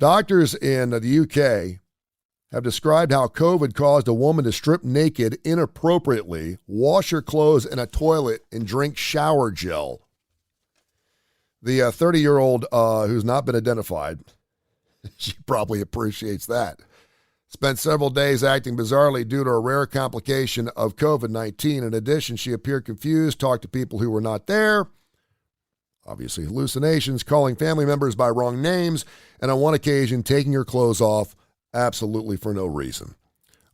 Doctors in the UK have described how COVID caused a woman to strip naked inappropriately, wash her clothes in a toilet, and drink shower gel. The 30-year-old who's not been identified, she probably appreciates that, spent several days acting bizarrely due to a rare complication of COVID-19. In addition, she appeared confused, talked to people who were not there, obviously hallucinations, calling family members by wrong names, and on one occasion taking her clothes off absolutely for no reason.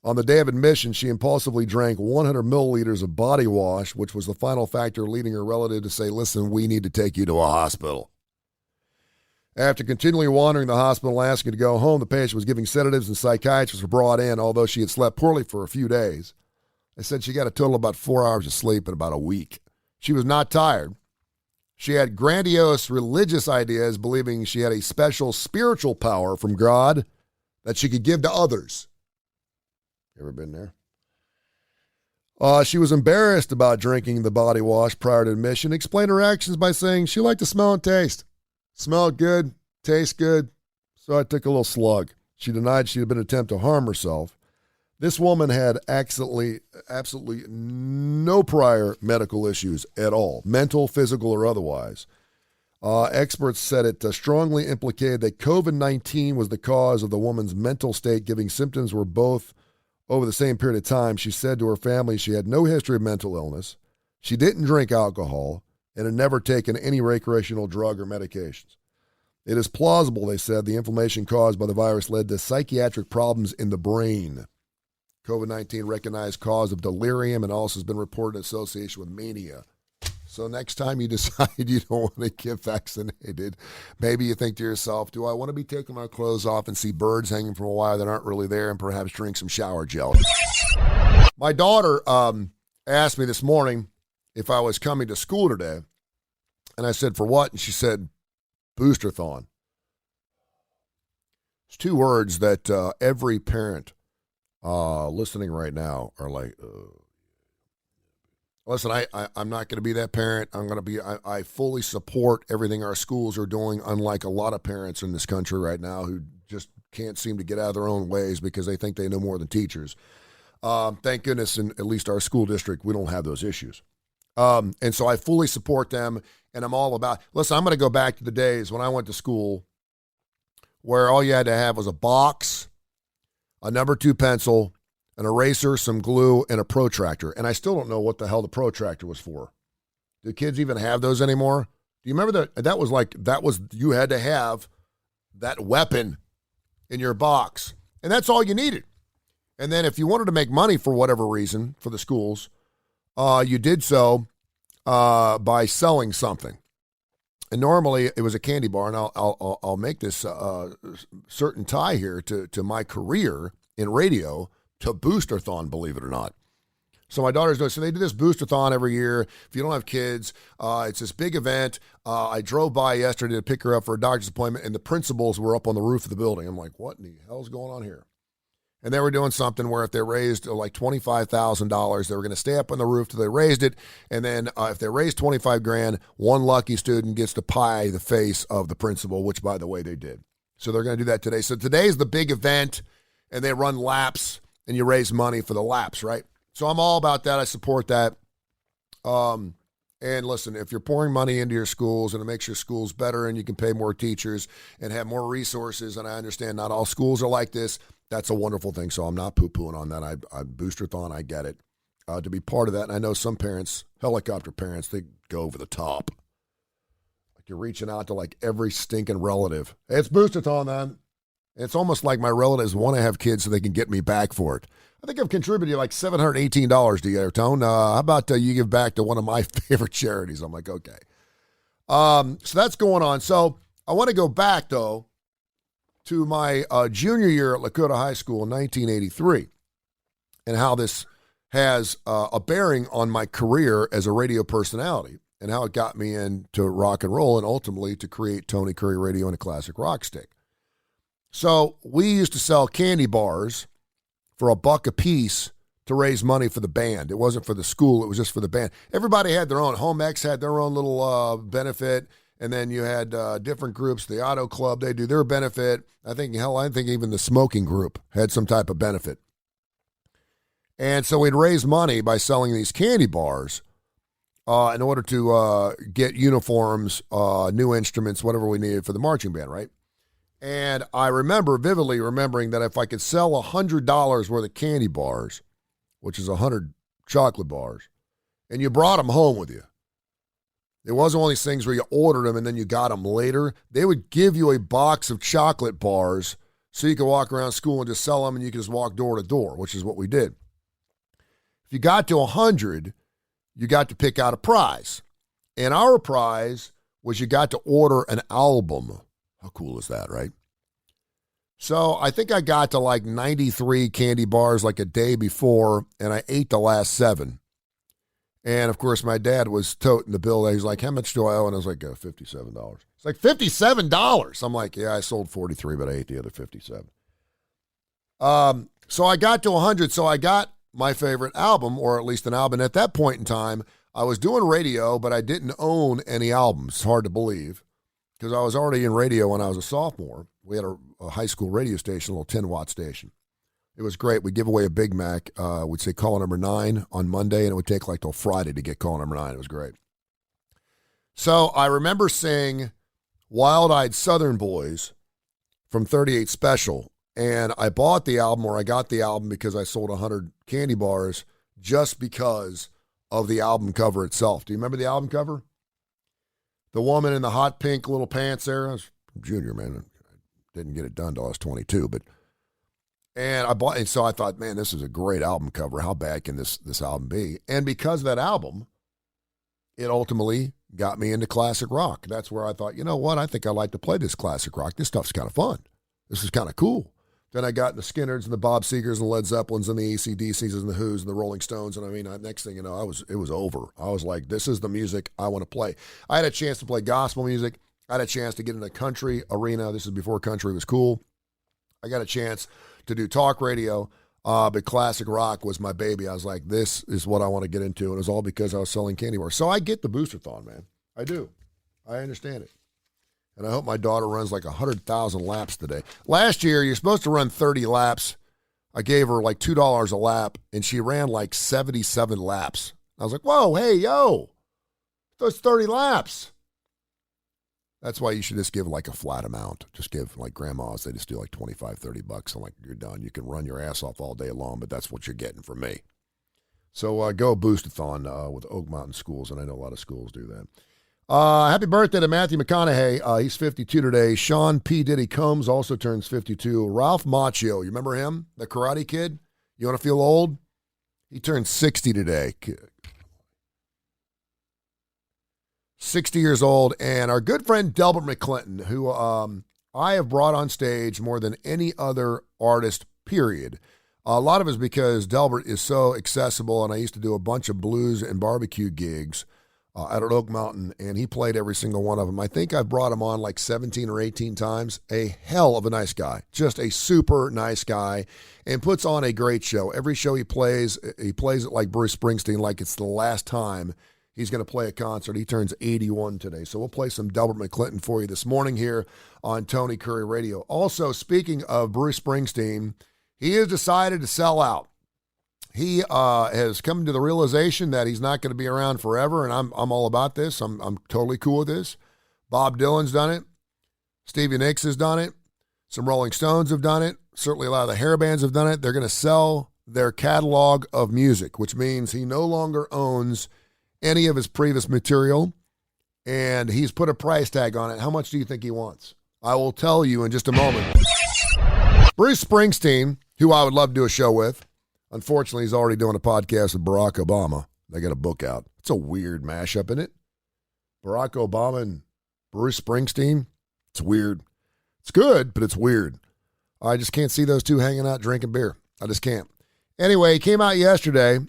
On the day of admission, she impulsively drank 100 milliliters of body wash, which was the final factor leading her relative to say, listen, we need to take you to a hospital. After continually wandering the hospital and asking to go home, the patient was giving sedatives and psychiatrists were brought in, although she had slept poorly for a few days. They said she got a total of about 4 hours of sleep in about a week. She was not tired. She had grandiose religious ideas, believing she had a special spiritual power from God that she could give to others. Ever been there? She was embarrassed about drinking the body wash prior to admission, explained her actions by saying she liked to smell and taste. Smelled good, tastes good, so I took a little slug. She denied she had been an attempt to harm herself. This woman had absolutely no prior medical issues at all, mental, physical, or otherwise. Experts said it strongly implicated that COVID-19 was the cause of the woman's mental state, giving symptoms were both over the same period of time. She said to her family she had no history of mental illness, she didn't drink alcohol, and had never taken any recreational drug or medications. It is plausible, they said, the inflammation caused by the virus led to psychiatric problems in the brain. COVID-19 recognized cause of delirium and also has been reported in association with mania. So next time you decide you don't want to get vaccinated, maybe you think to yourself, do I want to be taking my clothes off and see birds hanging from a wire that aren't really there and perhaps drink some shower gel? My daughter asked me this morning if I was coming to school today, and I said, for what? And she said, boosterthon. It's two words that every parent listening right now are like, listen, I'm not going to be that parent. I fully support everything our schools are doing, unlike a lot of parents in this country right now who just can't seem to get out of their own ways because they think they know more than teachers. Thank goodness in at least our school district, we don't have those issues. And so I fully support them, and I'm all about, listen, I'm going to go back to the days when I went to school where all you had to have was a box, a number 2 pencil, an eraser, some glue, and a protractor. And I still don't know what the hell the protractor was for. Do kids even have those anymore? Do you remember that? You had to have that weapon in your box. And that's all you needed. And then if you wanted to make money for whatever reason for the schools, you did so by selling something. And normally it was a candy bar, and I'll make this certain tie here to my career in radio, to boosterthon, believe it or not. So my daughters do. So they do this boosterthon every year. If you don't have kids, it's this big event. I drove by yesterday to pick her up for a doctor's appointment, and the principals were up on the roof of the building. I'm like, what in the hell's going on here? And they were doing something where if they raised like $25,000, they were going to stay up on the roof till they raised it. And then if they raised $25,000, one lucky student gets to pie the face of the principal, which, by the way, they did. So they're going to do that today. So today's the big event, and they run laps, and you raise money for the laps, right? So I'm all about that. I support that. And listen, if you're pouring money into your schools and it makes your schools better and you can pay more teachers and have more resources, and I understand not all schools are like this, that's a wonderful thing. So I'm not poo-pooing on that. I boosterthon, I get it. To be part of that, and I know some parents, helicopter parents, they go over the top. Like you're reaching out to like every stinking relative. Hey, it's boosterthon, then. It's almost like my relatives want to have kids so they can get me back for it. I think I've contributed like $718 to you, Tone. How about you give back to one of my favorite charities? I'm like, okay. So that's going on. So I want to go back, though, to my junior year at Lakota High School in 1983 and how this has a bearing on my career as a radio personality and how it got me into rock and roll and ultimately to create Tony Curry Radio and a classic rock stick. So we used to sell candy bars for $1 a piece to raise money for the band. It wasn't for the school. It was just for the band. Everybody had their own. Home X had their own little benefit. And then you had different groups, the Auto Club, they do their benefit. I think even the smoking group had some type of benefit. And so we'd raise money by selling these candy bars in order to get uniforms, new instruments, whatever we needed for the marching band, right? And I remember vividly remembering that if I could sell $100 worth of candy bars, which is 100 chocolate bars, and you brought them home with you, it wasn't one of these things where you ordered them and then you got them later. They would give you a box of chocolate bars so you could walk around school and just sell them, and you could just walk door to door, which is what we did. If you got to 100, you got to pick out a prize. And our prize was you got to order an album. How cool is that, right? So I think I got to like 93 candy bars like a day before, and I ate the last 7. And, of course, my dad was toting the bill. He's like, how much do I owe? And I was like, $57. It's like, $57? I'm like, yeah, I sold 43, but I ate the other 57. So I got to 100, so I got my favorite album, or at least an album. At that point in time, I was doing radio, but I didn't own any albums. It's hard to believe, because I was already in radio when I was a sophomore. We had a high school radio station, a little 10-watt station. It was great. We'd give away a Big Mac. We'd say caller number 9 on Monday, and it would take like till Friday to get caller number 9. It was great. So I remember singing Wild-Eyed Southern Boys from 38 Special, and I bought the album, or I got the album because I sold 100 candy bars just because of the album cover itself. Do you remember the album cover? The woman in the hot pink little pants there. I was junior, man. I didn't get it done till I was 22, but... And I bought, and so I thought, man, this is a great album cover. How bad can this album be? And because of that album, it ultimately got me into classic rock. That's where I thought, you know what? I think I like to play this classic rock. This stuff's kind of fun. This is kind of cool. Then I got into Skinners and the Bob Segers and the Led Zeppelins and the AC/DCs and the Who's and the Rolling Stones. And I mean, next thing you know, it was over. I was like, this is the music I want to play. I had a chance to play gospel music. I had a chance to get in a country arena. This is before country was cool. I got a chance to do talk radio, but classic rock was my baby. I was like, this is what I want to get into, and it was all because I was selling candy bars. So I get the boosterthon, man. I do. I understand it. And I hope my daughter runs like 100,000 laps today. Last year, you're supposed to run 30 laps. I gave her like $2 a lap, and she ran like 77 laps. I was like, whoa, hey, yo, those 30 laps. That's why you should just give like a flat amount. Just give like grandmas, they just do like $25, $30 and like you're done. You can run your ass off all day long, but that's what you're getting from me. So go boostathon with Oak Mountain Schools, and I know a lot of schools do that. Happy birthday to Matthew McConaughey. He's 52 today. Sean P. Diddy Combs also turns 52. Ralph Macchio, you remember him? The Karate Kid? You want to feel old? He turned 60 today. 60 years old, and our good friend Delbert McClinton, who I have brought on stage more than any other artist, period. A lot of it is because Delbert is so accessible, and I used to do a bunch of blues and barbecue gigs out at Oak Mountain, and he played every single one of them. I think I've brought him on like 17 or 18 times. A hell of a nice guy, just a super nice guy, and puts on a great show. Every show he plays it like Bruce Springsteen, like it's the last time he's going to play a concert. He turns 81 today. So we'll play some Delbert McClinton for you this morning here on Tony Kurre Radio. Also, speaking of Bruce Springsteen, he has decided to sell out. He has come to the realization that he's not going to be around forever, and I'm all about this. I'm totally cool with this. Bob Dylan's done it. Stevie Nicks has done it. Some Rolling Stones have done it. Certainly a lot of the hair bands have done it. They're going to sell their catalog of music, which means he no longer owns any of his previous material, and he's put a price tag on it. How much do you think he wants? I will tell you in just a moment. Bruce Springsteen, who I would love to do a show with. Unfortunately, he's already doing a podcast with Barack Obama. They got a book out. It's a weird mashup, isn't it? Barack Obama and Bruce Springsteen. It's weird. It's good, but it's weird. I just can't see those two hanging out drinking beer. I just can't. Anyway, he came out yesterday,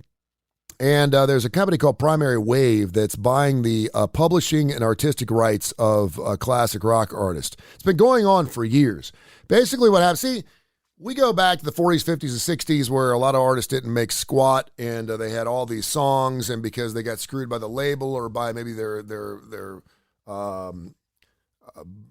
and there's a company called Primary Wave that's buying the publishing and artistic rights of classic rock artists. It's been going on for years. Basically what happens, see, we go back to the 40s, 50s, and 60s where a lot of artists didn't make squat, and they had all these songs, and because they got screwed by the label or by maybe their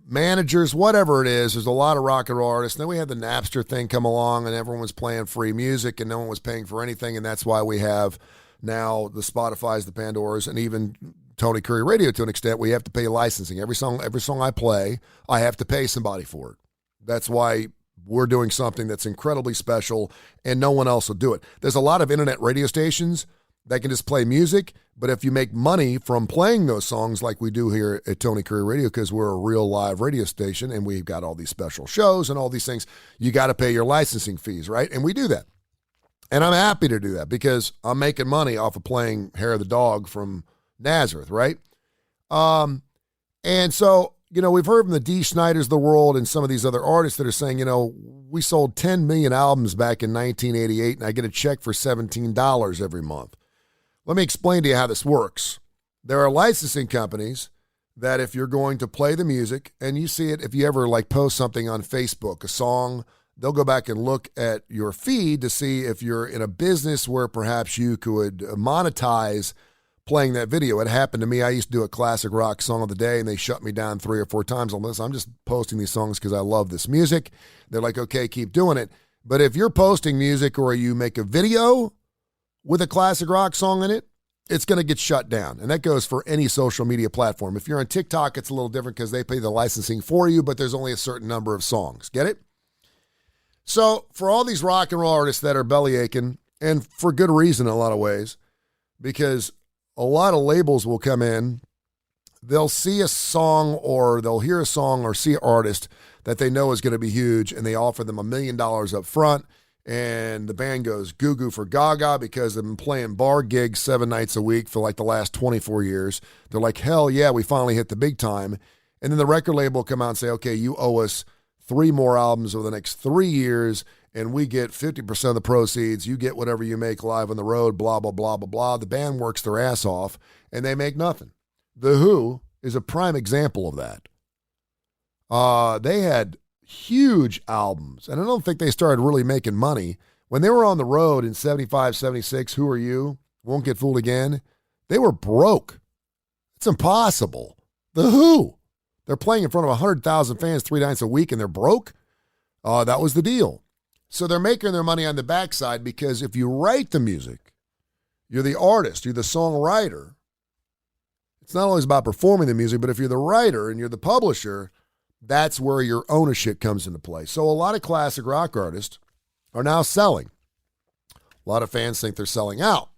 managers, whatever it is. There's a lot of rock and roll artists. And then we had the Napster thing come along, and everyone was playing free music, and no one was paying for anything. And that's why we have now the Spotify's, the Pandoras, and even Tony Curry Radio to an extent. We have to pay licensing. Every song I play, I have to pay somebody for it. That's why we're doing something that's incredibly special, and no one else will do it. There's a lot of internet radio stations that can just play music, but if you make money from playing those songs like we do here at Tony Curry Radio, because we're a real live radio station and we've got all these special shows and all these things, you got to pay your licensing fees, right? And we do that. And I'm happy to do that because I'm making money off of playing Hair of the Dog from Nazareth, right? And so, we've heard from the Dee Snyders of the world and some of these other artists that are saying, we sold 10 million albums back in 1988 and I get a check for $17 every month. Let me explain to you how this works. There are licensing companies that if you're going to play the music, and you see it if you ever post something on Facebook, a song, they'll go back and look at your feed to see if you're in a business where perhaps you could monetize playing that video. It happened to me. I used to do a classic rock song of the day, and they shut me down 3 or 4 times on this. I'm just posting these songs because I love this music. They're like, okay, keep doing it. But if you're posting music or you make a video with a classic rock song in it, it's going to get shut down. And that goes for any social media platform. If you're on TikTok, it's a little different because they pay the licensing for you, but there's only a certain number of songs. Get it? So for all these rock and roll artists that are belly aching, and for good reason in a lot of ways, because a lot of labels will come in, they'll see a song or they'll hear a song or see an artist that they know is going to be huge, and they offer them $1 million up front. And the band goes goo-goo for gaga because they've been playing bar gigs 7 nights a week for the last 24 years. They're like, hell yeah, we finally hit the big time. And then the record label will come out and say, okay, you owe us 3 more albums over the next 3 years, and we get 50% of the proceeds. You get whatever you make live on the road, blah, blah, blah, blah, blah. The band works their ass off, and they make nothing. The Who is a prime example of that. They had huge albums, and I don't think they started really making money. When they were on the road in 75, 76, Who Are You? Won't Get Fooled Again, they were broke. It's impossible. The Who, they're playing in front of 100,000 fans 3 nights a week, and they're broke? That was the deal. So they're making their money on the backside because if you write the music, you're the artist, you're the songwriter. It's not always about performing the music, but if you're the writer and you're the publisher, that's where your ownership comes into play. So a lot of classic rock artists are now selling. A lot of fans think they're selling out.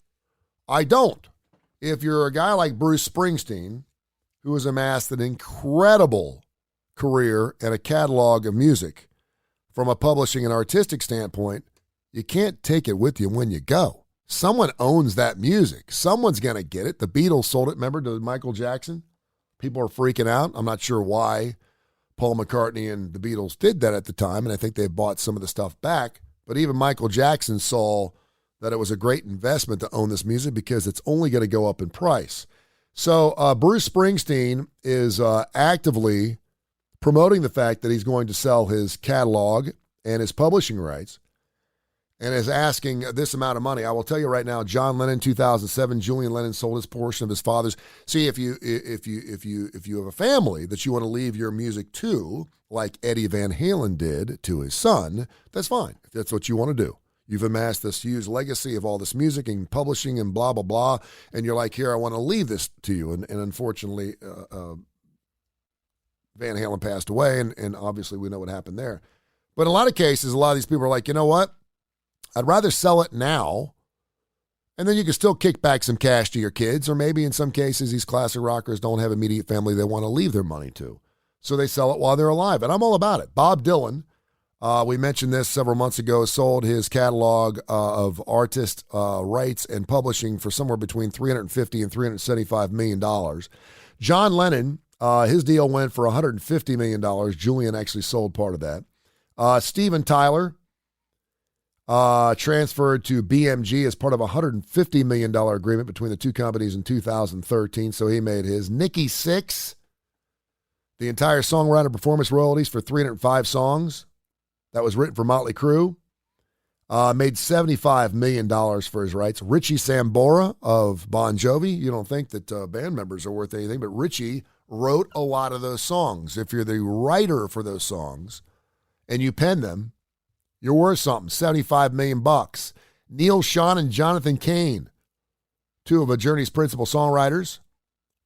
I don't. If you're a guy like Bruce Springsteen, who has amassed an incredible career and a catalog of music from a publishing and artistic standpoint, you can't take it with you when you go. Someone owns that music. Someone's going to get it. The Beatles sold it, remember, to Michael Jackson? People are freaking out. I'm not sure why Paul McCartney and the Beatles did that at the time, and I think they bought some of the stuff back. But even Michael Jackson saw that it was a great investment to own this music because it's only going to go up in price. So Bruce Springsteen is actively promoting the fact that he's going to sell his catalog and his publishing rights, and is asking this amount of money. I will tell you right now, John Lennon, 2007, Julian Lennon sold his portion of his father's. See, if you have a family that you want to leave your music to, like Eddie Van Halen did to his son, that's fine. If that's what you want to do. You've amassed this huge legacy of all this music and publishing and blah, blah, blah, and you're like, here, I want to leave this to you. And unfortunately, Van Halen passed away, and obviously we know what happened there. But in a lot of cases, a lot of these people are like, you know what? I'd rather sell it now, and then you can still kick back some cash to your kids, or maybe in some cases these classic rockers don't have immediate family they want to leave their money to. So they sell it while they're alive, and I'm all about it. Bob Dylan, we mentioned this several months ago, sold his catalog of artist rights and publishing for somewhere between $350 and $375 million. John Lennon, his deal went for $150 million. Julian actually sold part of that. Steven Tyler, transferred to BMG as part of a $150 million agreement between the two companies in 2013, so he made his. Nikki Sixx, the entire songwriter performance royalties for 305 songs that was written for Motley Crue, made $75 million for his rights. Richie Sambora of Bon Jovi, you don't think that band members are worth anything, but Richie wrote a lot of those songs. If you're the writer for those songs and you pen them, you're worth something, $75 million. Neil Schon and Jonathan Cain, two of Journey's principal songwriters,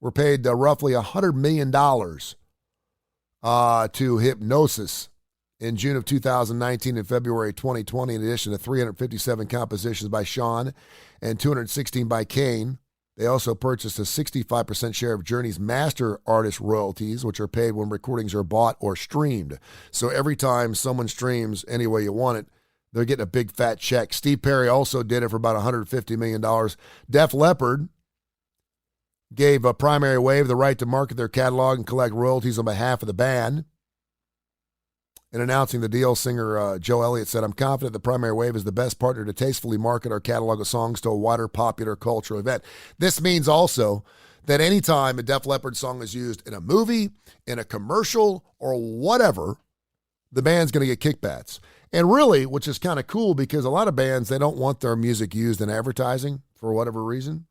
were paid roughly $100 million to Hypnosis in June of 2019 and February 2020, in addition to 357 compositions by Schon and 216 by Cain. They also purchased a 65% share of Journey's master artist royalties, which are paid when recordings are bought or streamed. So every time someone streams any way you want it, they're getting a big fat check. Steve Perry also did it for about $150 million. Def Leppard gave Primary Wave the right to market their catalog and collect royalties on behalf of the band. In announcing the deal, singer Joe Elliott said, "I'm confident that Primary Wave is the best partner to tastefully market our catalog of songs to a wider popular cultural event." This means also that anytime a Def Leppard song is used in a movie, in a commercial, or whatever, the band's going to get kickbacks. And really, which is kind of cool, because a lot of bands, they don't want their music used in advertising for whatever reason.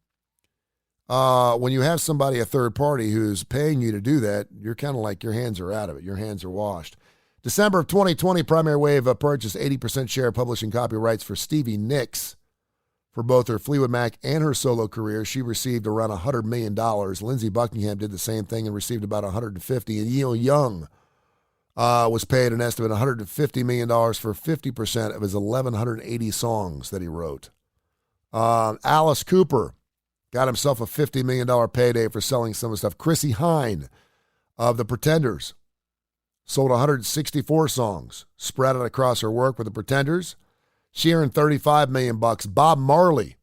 When you have somebody, a third party, who's paying you to do that, you're kind of like, your hands are out of it. Your hands are washed. December of 2020, Primary Wave purchased 80% share of publishing copyrights for Stevie Nicks for both her Fleetwood Mac and her solo career. She received around $100 million. Lindsey Buckingham did the same thing and received about $150 million. And Neil Young was paid an estimate $150 million for 50% of his 1,180 songs that he wrote. Alice Cooper got himself a $50 million payday for selling some of the stuff. Chrissy Hine of The Pretenders sold 164 songs spread out across her work with The Pretenders. She earned $35 million. Bob Marley,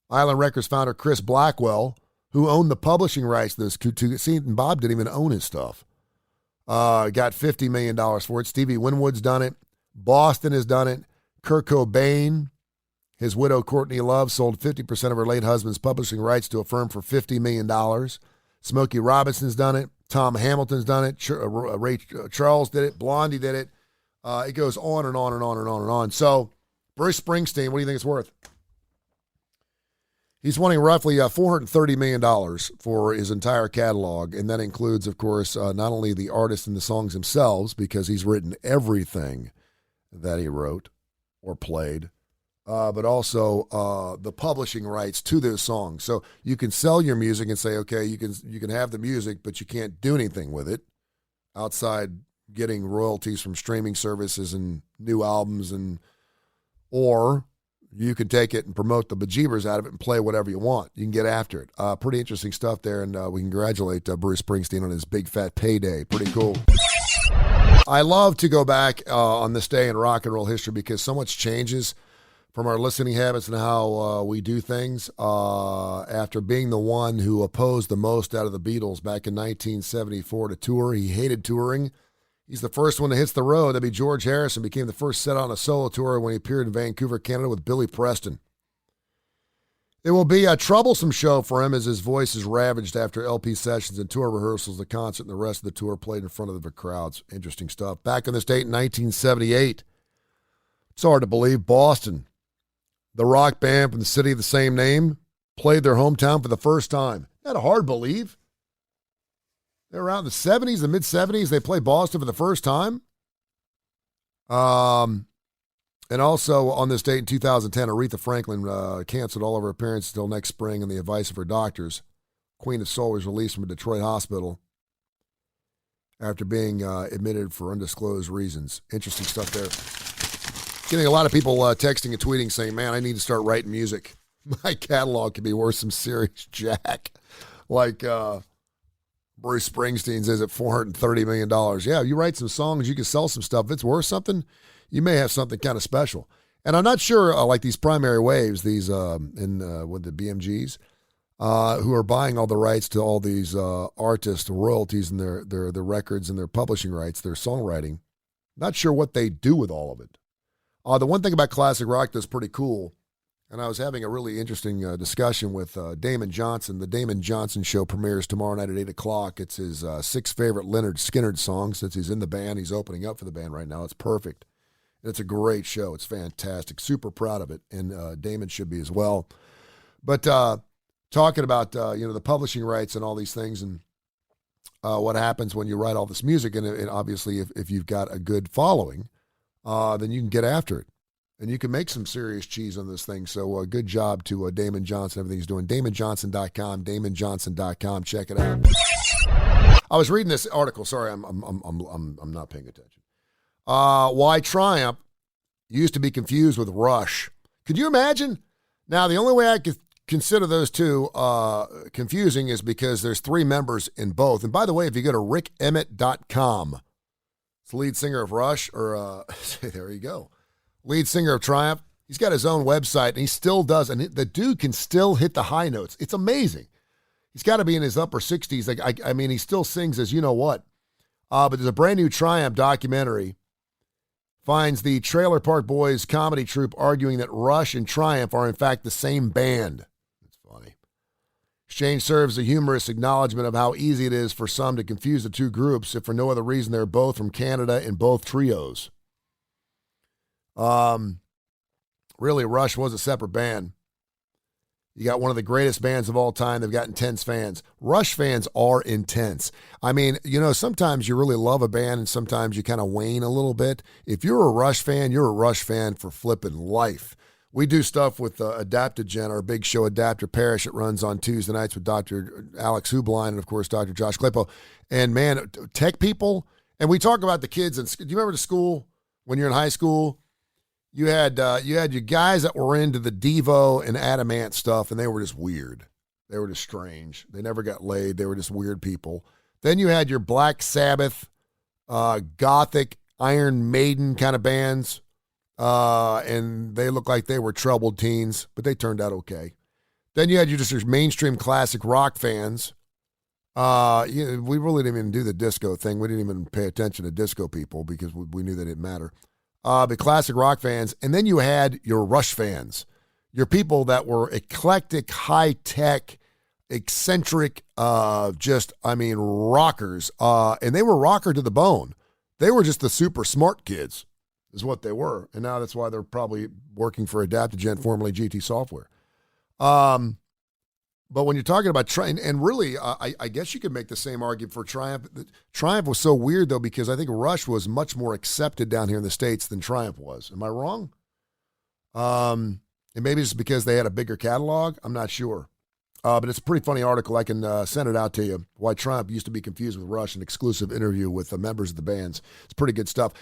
Island Records founder Chris Blackwell, who owned the publishing rights to this. See, Bob didn't even own his stuff. Got $50 million for it. Stevie Winwood's done it. Boston has done it. Kurt Cobain, his widow Courtney Love, sold 50% of her late husband's publishing rights to a firm for $50 million. Smokey Robinson's done it. Tom Hamilton's done it. Ray Charles did it. Blondie did it. It goes on and on and on and on and on. So, Bruce Springsteen, what do you think it's worth? He's wanting roughly $430 million for his entire catalog, and that includes, of course, not only the artists and the songs themselves, because he's written everything that he wrote or played, but also the publishing rights to those songs. So you can sell your music and say, okay, you can have the music, but you can't do anything with it outside getting royalties from streaming services and new albums, or you can take it and promote the bejeebers out of it and play whatever you want. You can get after it. Pretty interesting stuff there, and we congratulate Bruce Springsteen on his big fat payday. Pretty cool. I love to go back on this day in rock and roll history, because so much changes from our listening habits and how we do things. After being the one who opposed the most out of the Beatles back in 1974 to tour, he hated touring. He's the first one to hit the road. That'd be George Harrison. Became the first set on a solo tour when he appeared in Vancouver, Canada with Billy Preston. It will be a troublesome show for him, as his voice is ravaged after LP sessions and tour rehearsals, the concert, and the rest of the tour played in front of the crowds. Interesting stuff. Back on this date in 1978, it's hard to believe, Boston, the rock band from the city of the same name, played their hometown for the first time. Not hard to believe. They're around the 70s, the mid-70s. They play Boston for the first time. And also on this date in 2010, Aretha Franklin canceled all of her appearances until next spring on the advice of her doctors. Queen of Soul was released from a Detroit hospital after being admitted for undisclosed reasons. Interesting stuff there. Getting a lot of people texting and tweeting saying, man, I need to start writing music. My catalog could be worth some serious jack. Like Bruce Springsteen says at $430 million. Yeah, you write some songs, you can sell some stuff. If it's worth something, you may have something kind of special. And I'm not sure, like these Primary Waves, these with the BMGs, who are buying all the rights to all these artists, royalties, and their records and their publishing rights, their songwriting. Not sure what they do with all of it. The one thing about classic rock that's pretty cool, and I was having a really interesting discussion with Damon Johnson. The Damon Johnson Show premieres tomorrow night at 8 o'clock. It's his 6 favorite Lynyrd Skynyrd songs. Since he's in the band, he's opening up for the band right now. It's perfect. And it's a great show. It's fantastic. Super proud of it, and Damon should be as well. But talking about the publishing rights and all these things, and what happens when you write all this music. And obviously, if you've got a good following, then you can get after it. And you can make some serious cheese on this thing. So good job to Damon Johnson, everything he's doing. DamonJohnson.com, DamonJohnson.com. Check it out. I was reading this article. Sorry, I'm not paying attention. Why Triumph used to be confused with Rush. Could you imagine? Now, the only way I could consider those two confusing is because there's 3 members in both. And by the way, if you go to rickemmett.com, it's the lead singer of Rush, or there you go. Lead singer of Triumph. He's got his own website, and he still does. And the dude can still hit the high notes. It's amazing. He's got to be in his upper 60s. Like I mean, he still sings as you know what. But there's a brand new Triumph documentary. Finds the Trailer Park Boys comedy troupe arguing that Rush and Triumph are in fact the same band. That's funny. Exchange serves a humorous acknowledgement of how easy it is for some to confuse the two groups, if for no other reason they're both from Canada and both trios. Really, Rush was a separate band. You got one of the greatest bands of all time. They've got intense fans. Rush fans are intense. I mean, you know, sometimes you really love a band and sometimes you kind of wane a little bit. If you're a Rush fan, you're a Rush fan for flipping life. We do stuff with Adaptogen, our big show, Adapter Parish. It runs on Tuesday nights with Dr. Alex Hubline and, of course, Dr. Josh Klapow. And, man, tech people, and we talk about the kids. Do you remember the school when you're in high school? You had your guys that were into the Devo and Adamant stuff, and they were just weird. They were just strange. They never got laid. They were just weird people. Then you had your Black Sabbath, Gothic, Iron Maiden kind of bands, and they looked like they were troubled teens, but they turned out okay. Then you had your mainstream classic rock fans. We really didn't even do the disco thing. We didn't even pay attention to disco people because we knew that it didn't matter. But classic rock fans, and then you had your Rush fans, your people that were eclectic, high-tech, eccentric, rockers, and they were rocker to the bone. They were just the super smart kids is what they were, and now that's why they're probably working for Adaptogen, formerly GT Software. But when you're talking about Triumph, and really, I guess you could make the same argument for Triumph. Triumph was so weird, though, because I think Rush was much more accepted down here in the States than Triumph was. Am I wrong? And maybe it's because they had a bigger catalog. I'm not sure. But it's a pretty funny article. I can send it out to you. Why Triumph used to be confused with Rush, an exclusive interview with members of the bands. It's pretty good stuff.